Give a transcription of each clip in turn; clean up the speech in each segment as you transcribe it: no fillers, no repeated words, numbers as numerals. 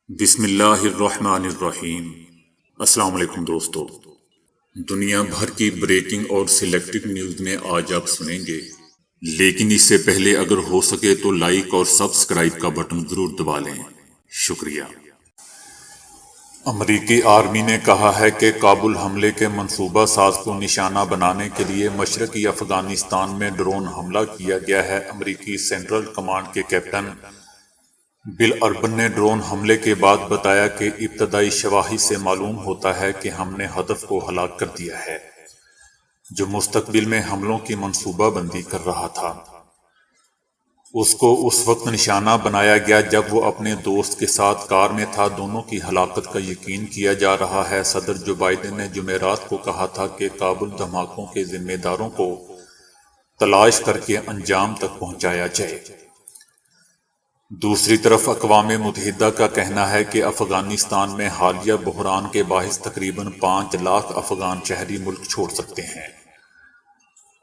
بسم اللہ الرحمن الرحیم۔ السلام علیکم دوستو، دنیا بھر کی بریکنگ اور سلیکٹڈ نیوز میں آج آپ سنیں گے، لیکن اس سے پہلے اگر ہو سکے تو لائک اور سبسکرائب کا بٹن ضرور دبا لیں۔ شکریہ۔ امریکی آرمی نے کہا ہے کہ کابل حملے کے منصوبہ ساز کو نشانہ بنانے کے لیے مشرقی افغانستان میں ڈرون حملہ کیا گیا ہے۔ امریکی سینٹرل کمانڈ کے کیپٹن بل اربن نے ڈرون حملے کے بعد بتایا کہ ابتدائی شواہد سے معلوم ہوتا ہے کہ ہم نے ہدف کو ہلاک کر دیا ہے، جو مستقبل میں حملوں کی منصوبہ بندی کر رہا تھا۔ اس کو اس وقت نشانہ بنایا گیا جب وہ اپنے دوست کے ساتھ کار میں تھا۔ دونوں کی ہلاکت کا یقین کیا جا رہا ہے۔ صدر جو بائیڈن نے جمعرات کو کہا تھا کہ کابل دھماکوں کے ذمہ داروں کو تلاش کر کے انجام تک پہنچایا جائے۔ دوسری طرف اقوام متحدہ کا کہنا ہے کہ افغانستان میں حالیہ بحران کے باعث تقریباً 5 لاکھ افغان شہری ملک چھوڑ سکتے ہیں۔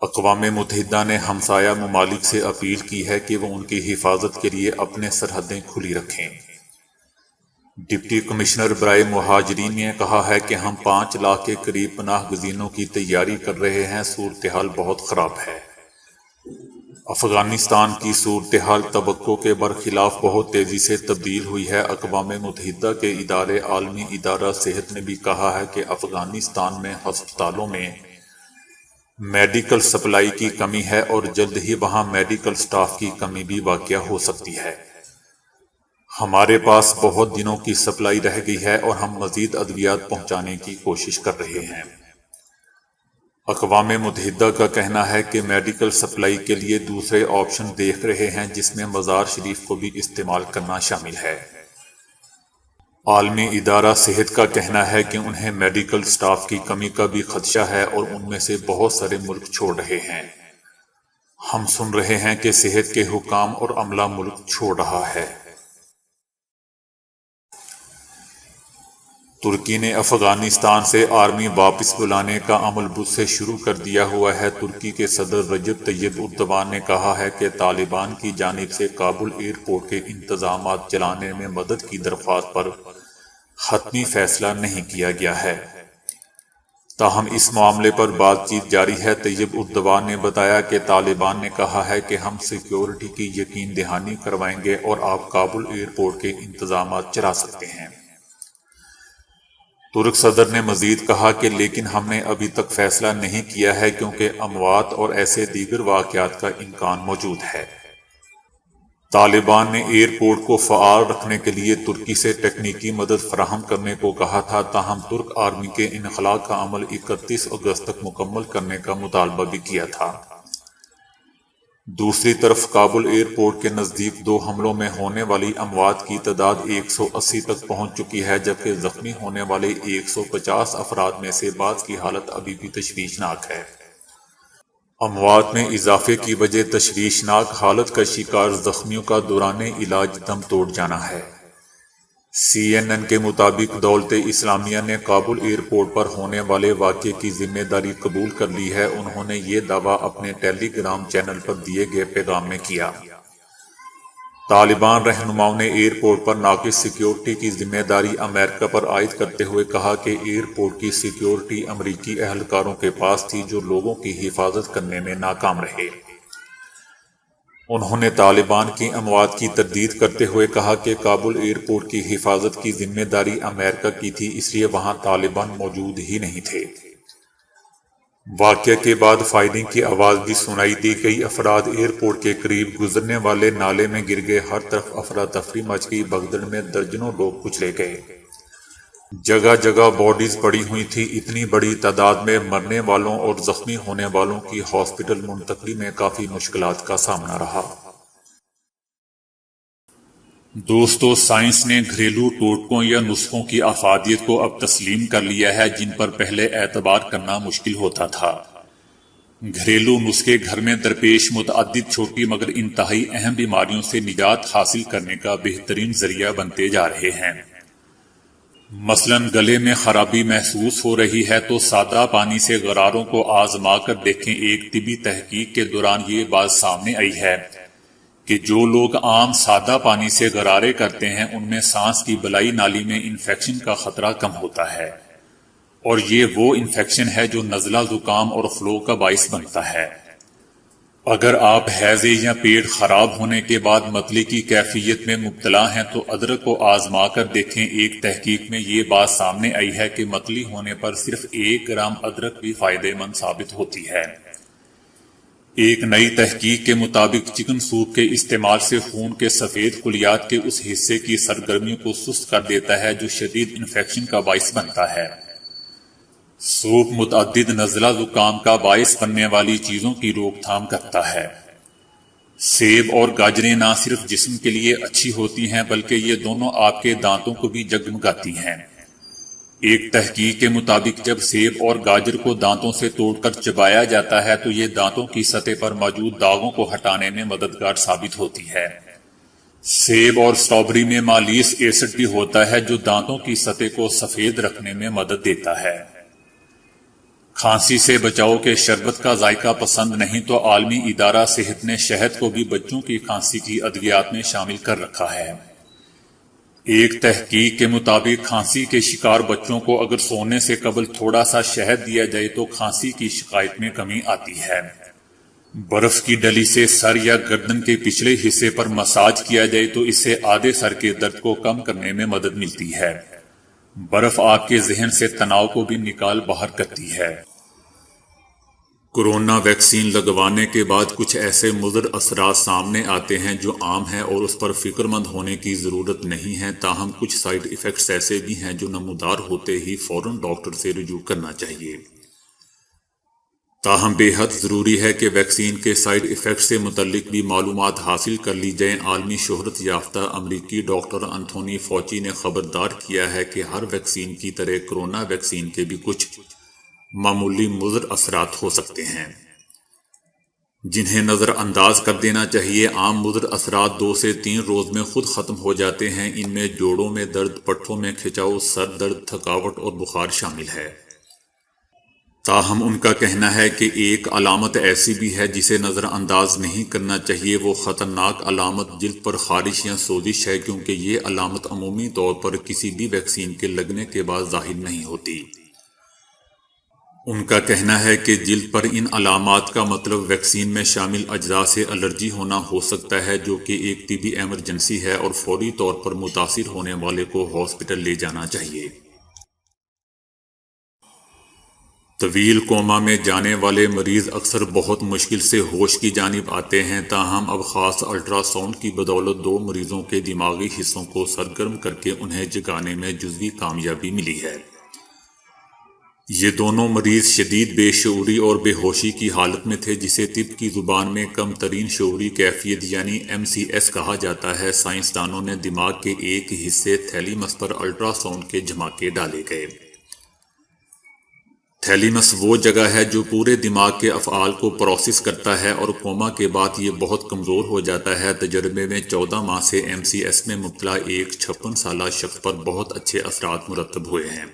اقوام متحدہ نے ہمسایہ ممالک سے اپیل کی ہے کہ وہ ان کی حفاظت کے لیے اپنے سرحدیں کھلی رکھیں۔ ڈپٹی کمشنر برائے مہاجرین نے کہا ہے کہ ہم 5 لاکھ کے قریب پناہ گزینوں کی تیاری کر رہے ہیں۔ صورتحال بہت خراب ہے۔ افغانستان کی صورتحال توقع کے برخلاف بہت تیزی سے تبدیل ہوئی ہے۔ اقوام متحدہ کے ادارے عالمی ادارہ صحت نے بھی کہا ہے کہ افغانستان میں ہسپتالوں میں میڈیکل سپلائی کی کمی ہے اور جلد ہی وہاں میڈیکل سٹاف کی کمی بھی واقع ہو سکتی ہے۔ ہمارے پاس بہت دنوں کی سپلائی رہ گئی ہے اور ہم مزید ادویات پہنچانے کی کوشش کر رہے ہیں۔ اقوام متحدہ کا کہنا ہے کہ میڈیکل سپلائی کے لیے دوسرے آپشن دیکھ رہے ہیں، جس میں مزار شریف کو بھی استعمال کرنا شامل ہے۔ عالمی ادارہ صحت کا کہنا ہے کہ انہیں میڈیکل سٹاف کی کمی کا بھی خدشہ ہے اور ان میں سے بہت سارے ملک چھوڑ رہے ہیں۔ ہم سن رہے ہیں کہ صحت کے حکام اور عملہ ملک چھوڑ رہا ہے۔ ترکی نے افغانستان سے آرمی واپس بلانے کا عمل بدھ سے شروع کر دیا ہوا ہے۔ ترکی کے صدر رجب طیب اردوان نے کہا ہے کہ طالبان کی جانب سے کابل ایئرپورٹ کے انتظامات چلانے میں مدد کی درخواست پر حتمی فیصلہ نہیں کیا گیا ہے، تاہم اس معاملے پر بات چیت جاری ہے۔ طیب اردوان نے بتایا کہ طالبان نے کہا ہے کہ ہم سیکیورٹی کی یقین دہانی کروائیں گے اور آپ کابل ایئرپورٹ کے انتظامات چلا سکتے ہیں۔ ترک صدر نے مزید کہا کہ لیکن ہم نے ابھی تک فیصلہ نہیں کیا ہے کیونکہ اموات اور ایسے دیگر واقعات کا امکان موجود ہے۔ طالبان نے ایئرپورٹ کو فعال رکھنے کے لیے ترکی سے ٹیکنیکی مدد فراہم کرنے کو کہا تھا، تاہم ترک آرمی کے انخلاء کا عمل 31 اگست تک مکمل کرنے کا مطالبہ بھی کیا تھا۔ دوسری طرف کابل ایئرپورٹ کے نزدیک 2 حملوں میں ہونے والی اموات کی تعداد 180 تک پہنچ چکی ہے، جبکہ زخمی ہونے والے 150 افراد میں سے بعض کی حالت ابھی بھی تشویشناک ہے۔ اموات میں اضافے کی وجہ تشویشناک حالت کا شکار زخمیوں کا دوران علاج دم توڑ جانا ہے۔ CNN کے مطابق دولت اسلامیہ نے کابل ایئرپورٹ پر ہونے والے واقعے کی ذمہ داری قبول کر لی ہے۔ انہوں نے یہ دعویٰ اپنے ٹیلی گرام چینل پر دیے گئے پیغام میں کیا۔ طالبان رہنماؤں نے ایئرپورٹ پر ناقص سیکیورٹی کی ذمہ داری امریکہ پر عائد کرتے ہوئے کہا کہ ایئرپورٹ کی سیکیورٹی امریکی اہلکاروں کے پاس تھی جو لوگوں کی حفاظت کرنے میں ناکام رہے۔ انہوں نے طالبان کی اموات کی تردید کرتے ہوئے کہا کہ کابل ایئرپورٹ کی حفاظت کی ذمہ داری امریکہ کی تھی، اس لیے وہاں طالبان موجود ہی نہیں تھے۔ واقعے کے بعد فائرنگ کی آواز بھی سنائی دی۔ کئی افراد ایئرپورٹ کے قریب گزرنے والے نالے میں گر گئے۔ ہر طرف افراتفری مچ گئی۔ بغداد میں درجنوں لوگ کچلے گئے۔ جگہ جگہ باڈیز پڑی ہوئی تھی۔ اتنی بڑی تعداد میں مرنے والوں اور زخمی ہونے والوں کی ہاسپٹل منتقلی میں کافی مشکلات کا سامنا رہا۔ دوستو، سائنس نے گھریلو ٹوٹکوں یا نسخوں کی افادیت کو اب تسلیم کر لیا ہے، جن پر پہلے اعتبار کرنا مشکل ہوتا تھا۔ گھریلو نسخے گھر میں درپیش متعدد چھوٹی مگر انتہائی اہم بیماریوں سے نجات حاصل کرنے کا بہترین ذریعہ بنتے جا رہے ہیں۔ مثلاً گلے میں خرابی محسوس ہو رہی ہے تو سادہ پانی سے غراروں کو آزما کر دیکھیں۔ ایک طبی تحقیق کے دوران یہ بات سامنے آئی ہے کہ جو لوگ عام سادہ پانی سے غرارے کرتے ہیں ان میں سانس کی بلائی نالی میں انفیکشن کا خطرہ کم ہوتا ہے، اور یہ وہ انفیکشن ہے جو نزلہ زکام اور فلو کا باعث بنتا ہے۔ اگر آپ ہیضے یا پیٹ خراب ہونے کے بعد متلی کی کیفیت میں مبتلا ہیں تو ادرک کو آزما کر دیکھیں۔ ایک تحقیق میں یہ بات سامنے آئی ہے کہ متلی ہونے پر صرف 1 گرام ادرک بھی فائدہ مند ثابت ہوتی ہے۔ ایک نئی تحقیق کے مطابق چکن سوپ کے استعمال سے خون کے سفید خلیات کے اس حصے کی سرگرمی کو سست کر دیتا ہے جو شدید انفیکشن کا باعث بنتا ہے۔ سوپ متعدد نزلہ زکام کا باعث بننے والی چیزوں کی روک تھام کرتا ہے۔ سیب اور گاجریں نہ صرف جسم کے لیے اچھی ہوتی ہیں بلکہ یہ دونوں آپ کے دانتوں کو بھی جگمگاتی ہیں۔ ایک تحقیق کے مطابق جب سیب اور گاجر کو دانتوں سے توڑ کر چبایا جاتا ہے تو یہ دانتوں کی سطح پر موجود داغوں کو ہٹانے میں مددگار ثابت ہوتی ہے۔ سیب اور اسٹرابری میں مالیس ایسڈ بھی ہوتا ہے جو دانتوں کی سطح کو سفید رکھنے میں مدد دیتا ہے۔ کھانسی سے بچاؤ کے شربت کا ذائقہ پسند نہیں تو عالمی ادارہ صحت نے شہد کو بھی بچوں کی کھانسی کی ادویات میں شامل کر رکھا ہے۔ ایک تحقیق کے مطابق کھانسی کے شکار بچوں کو اگر سونے سے قبل تھوڑا سا شہد دیا جائے تو کھانسی کی شکایت میں کمی آتی ہے۔ برف کی ڈلی سے سر یا گردن کے پچھلے حصے پر مساج کیا جائے تو اس سے آدھے سر کے درد کو کم کرنے میں مدد ملتی ہے۔ برف آپ کے ذہن سے تناؤ کو بھی نکال باہر کرتی ہے۔ کورونا ویکسین لگوانے کے بعد کچھ ایسے مضر اثرات سامنے آتے ہیں جو عام ہیں اور اس پر فکر مند ہونے کی ضرورت نہیں ہے، تاہم کچھ سائیڈ ایفیکٹس ایسے بھی ہیں جو نمودار ہوتے ہی فوراً ڈاکٹر سے رجوع کرنا چاہیے۔ تاہم بے حد ضروری ہے کہ ویکسین کے سائیڈ ایفیکٹ سے متعلق بھی معلومات حاصل کر لی جائیں۔ عالمی شہرت یافتہ امریکی ڈاکٹر انتھونی فوچی نے خبردار کیا ہے کہ ہر ویکسین کی طرح کورونا ویکسین کے بھی کچھ معمولی مضر اثرات ہو سکتے ہیں جنہیں نظر انداز کر دینا چاہیے۔ عام مضر اثرات 2 سے 3 روز میں خود ختم ہو جاتے ہیں۔ ان میں جوڑوں میں درد، پٹھوں میں کھچاؤ، سر درد، تھکاوٹ اور بخار شامل ہے۔ تاہم ان کا کہنا ہے کہ ایک علامت ایسی بھی ہے جسے نظر انداز نہیں کرنا چاہیے۔ وہ خطرناک علامت جلد پر خارش یا سوزش ہے، کیونکہ یہ علامت عمومی طور پر کسی بھی ویکسین کے لگنے کے بعد ظاہر نہیں ہوتی۔ ان کا کہنا ہے کہ جلد پر ان علامات کا مطلب ویکسین میں شامل اجزاء سے الرجی ہونا ہو سکتا ہے، جو کہ ایک طبی ایمرجنسی ہے اور فوری طور پر متاثر ہونے والے کو ہاسپٹل لے جانا چاہیے۔ طویل کوما میں جانے والے مریض اکثر بہت مشکل سے ہوش کی جانب آتے ہیں، تاہم اب خاص الٹرا ساؤنڈ کی بدولت 2 مریضوں کے دماغی حصوں کو سرگرم کر کے انہیں جگانے میں جزوی کامیابی ملی ہے۔ یہ دونوں مریض شدید بے شعوری اور بے ہوشی کی حالت میں تھے، جسے طب کی زبان میں کم ترین شعوری کیفیت یعنی MCS کہا جاتا ہے۔ سائنسدانوں نے دماغ کے ایک حصے تھیلیمس پر الٹرا ساؤنڈ کے جھماکے ڈالے گئے۔ تھیلیمس وہ جگہ ہے جو پورے دماغ کے افعال کو پروسیس کرتا ہے، اور کوما کے بعد یہ بہت کمزور ہو جاتا ہے۔ تجربے میں 14 ماہ سے MCS میں مبتلا ایک 56 سالہ شخص پر بہت اچھے اثرات مرتب ہوئے ہیں۔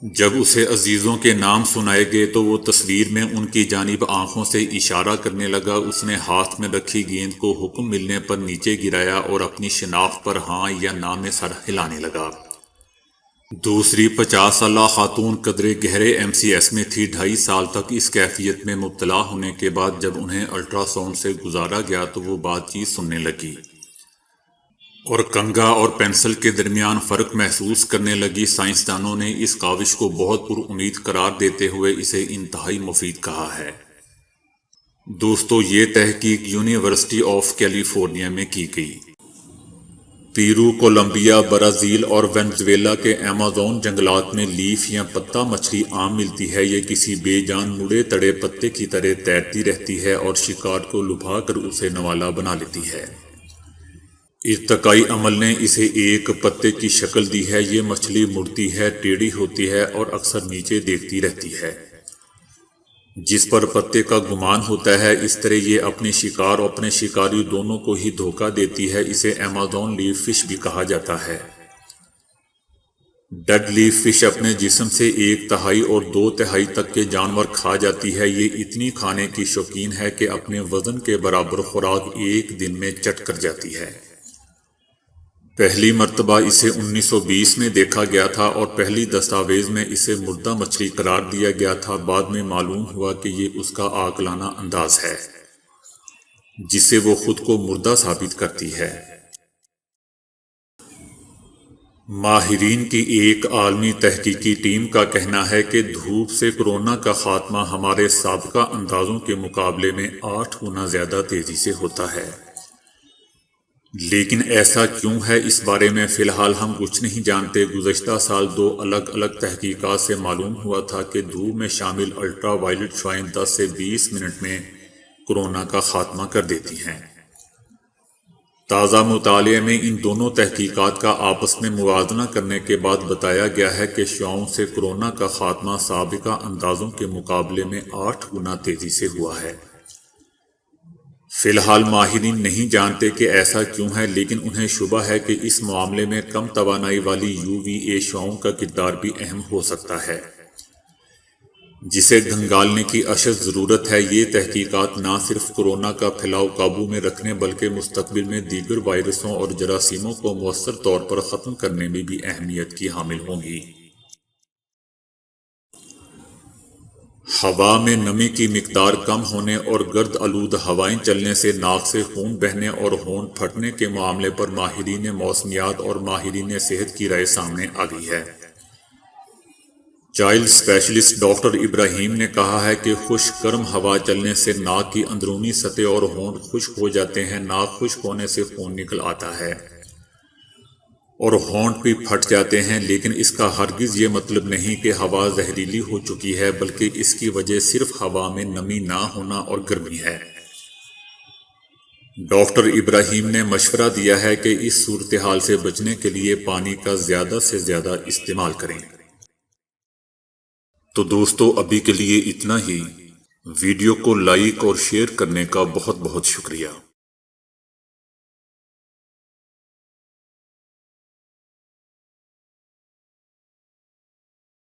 جب اسے عزیزوں کے نام سنائے گئے تو وہ تصویر میں ان کی جانب آنکھوں سے اشارہ کرنے لگا۔ اس نے ہاتھ میں رکھی گیند کو حکم ملنے پر نیچے گرایا اور اپنی شناخت پر ہاں یا نہ میں سر ہلانے لگا۔ دوسری 50 سالہ خاتون قدرے گہرے MCS میں تھی۔ 2.5 سال تک اس کیفیت میں مبتلا ہونے کے بعد جب انہیں الٹرا ساؤنڈ سے گزارا گیا تو وہ بات چیت سننے لگی اور کنگھا اور پنسل کے درمیان فرق محسوس کرنے لگی۔ سائنسدانوں نے اس کاوش کو بہت پر امید قرار دیتے ہوئے اسے انتہائی مفید کہا ہے۔ دوستو، یہ تحقیق یونیورسٹی آف کیلیفورنیا میں کی گئی۔ پیرو، کولمبیا، برازیل اور وینزویلا کے ایمازون جنگلات میں لیف یا پتا مچھلی عام ملتی ہے۔ یہ کسی بے جان مڑے تڑے پتے کی طرح تیرتی رہتی ہے اور شکار کو لبھا کر اسے نوالا بنا لیتی ہے۔ ارتقائی عمل نے اسے ایک پتے کی شکل دی ہے۔ یہ مچھلی مڑتی ہے، ٹیڑھی ہوتی ہے اور اکثر نیچے دیکھتی رہتی ہے، جس پر پتے کا گمان ہوتا ہے۔ اس طرح یہ اپنے شکار اور اپنے شکاری دونوں کو ہی دھوکہ دیتی ہے۔ اسے ایمازون لیف فش بھی کہا جاتا ہے۔ ڈیڈلی فش اپنے جسم سے 1/3 اور 2/3 تک کے جانور کھا جاتی ہے۔ یہ اتنی کھانے کی شوقین ہے کہ اپنے وزن کے برابر خوراک ایک دن میں چٹ کر جاتی ہے۔ پہلی مرتبہ اسے 1920 میں دیکھا گیا تھا اور پہلی دستاویز میں اسے مردہ مچھلی قرار دیا گیا تھا۔ بعد میں معلوم ہوا کہ یہ اس کا عاقلانہ انداز ہے جس سے وہ خود کو مردہ ثابت کرتی ہے۔ ماہرین کی ایک عالمی تحقیقی ٹیم کا کہنا ہے کہ دھوپ سے کورونا کا خاتمہ ہمارے سابقہ اندازوں کے مقابلے میں 8 گنا زیادہ تیزی سے ہوتا ہے۔ لیکن ایسا کیوں ہے، اس بارے میں فی الحال ہم کچھ نہیں جانتے۔ گزشتہ سال 2 الگ الگ تحقیقات سے معلوم ہوا تھا کہ دھوپ میں شامل الٹرا وائلٹ شعاعیں 10 سے 20 منٹ میں کورونا کا خاتمہ کر دیتی ہیں۔ تازہ مطالعے میں ان دونوں تحقیقات کا آپس میں موازنہ کرنے کے بعد بتایا گیا ہے کہ شعاعوں سے کورونا کا خاتمہ سابقہ اندازوں کے مقابلے میں 8 گنا تیزی سے ہوا ہے۔ فی الحال ماہرین نہیں جانتے کہ ایسا کیوں ہے، لیکن انہیں شبہ ہے کہ اس معاملے میں کم توانائی والی UVA شعاعوں کا کردار بھی اہم ہو سکتا ہے جسے گھنگالنے کی اشد ضرورت ہے۔ یہ تحقیقات نہ صرف کورونا کا پھیلاؤ قابو میں رکھنے بلکہ مستقبل میں دیگر وائرسوں اور جراثیموں کو مؤثر طور پر ختم کرنے میں بھی اہمیت کی حامل ہوں گی۔ ہوا میں نمی کی مقدار کم ہونے اور گرد آلود ہوائیں چلنے سے ناک سے خون بہنے اور ہونٹ پھٹنے کے معاملے پر ماہرین موسمیات اور ماہرین صحت کی رائے سامنے آ گئی ہے۔ چائلڈ اسپیشلسٹ ڈاکٹر ابراہیم نے کہا ہے کہ خشک گرم ہوا چلنے سے ناک کی اندرونی سطح اور ہونٹ خشک ہو جاتے ہیں۔ ناک خشک ہونے سے خون نکل آتا ہے اور ہونٹ بھی پھٹ جاتے ہیں، لیکن اس کا ہرگز یہ مطلب نہیں کہ ہوا زہریلی ہو چکی ہے، بلکہ اس کی وجہ صرف ہوا میں نمی نہ ہونا اور گرمی ہے۔ ڈاکٹر ابراہیم نے مشورہ دیا ہے کہ اس صورتحال سے بچنے کے لیے پانی کا زیادہ سے زیادہ استعمال کریں۔ تو دوستو، ابھی کے لیے اتنا ہی۔ ویڈیو کو لائک اور شیئر کرنے کا بہت بہت شکریہ۔